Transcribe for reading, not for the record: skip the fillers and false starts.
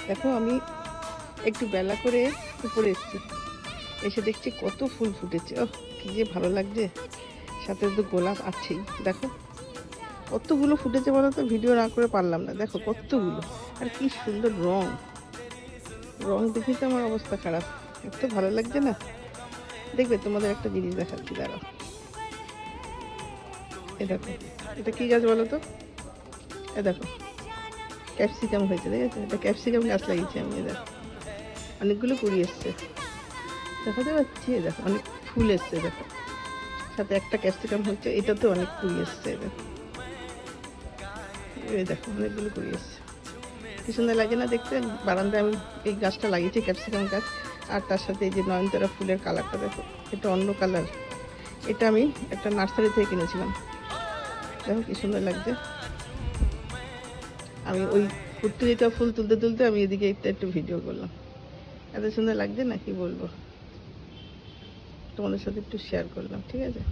দেখো আমি একটু বেলা করে উপরে এসেছি, এসে দেখছি কত ফুল ফুটেছে। ও কি যে ভালো লাগছে, সাথে তো গোলাপ আছেই। দেখো কতগুলো ফুটেছে বলো তো, ভিডিও না করে পারলাম না। দেখো কতগুলো, আর কি সুন্দর রং, রং দেখে তো আমার অবস্থা খারাপ, এত ভালো লাগছে না। দেখবে তোমাদের একটা জিনিস দেখাচ্ছি, দাঁড়াও। এ দেখো, এটা কি গাছ বলো তো? এ দেখো ক্যাপসিকাম হয়েছে, দেখেছো? এটা ক্যাপসিকাম গাছ লাগিয়েছি আমি। এ দেখো অনেকগুলো কুড়ি এসছে, দেখাতে পাচ্ছি। দেখো অনেক ফুল এসছে, দেখো সাথে একটা ক্যাপসিকাম হচ্ছে, এটাতে অনেক কুড়ি এসছে। দেখো এই দেখো অনেকগুলো কুড়ি এসছে, কি সুন্দর লাগে না দেখতে। বারান্দায় আমি এই গাছটা লাগিয়েছি, ক্যাপসিকাম গাছ। আর তার সাথে এই যে নয়নতারা ফুলের কালারটা দেখো, এটা অন্য কালার। এটা আমি একটা নার্সারি থেকে কিনেছিলাম। দেখো কি সুন্দর লাগছে। আমি ওই কুত্তিরিটা ফুল তুলতে তুলতে আমি এদিকে একটু ভিডিও করলাম, এত সুন্দর লাগছে না কি বলবো, তোমাদের সাথে একটু শেয়ার করলাম, ঠিক আছে।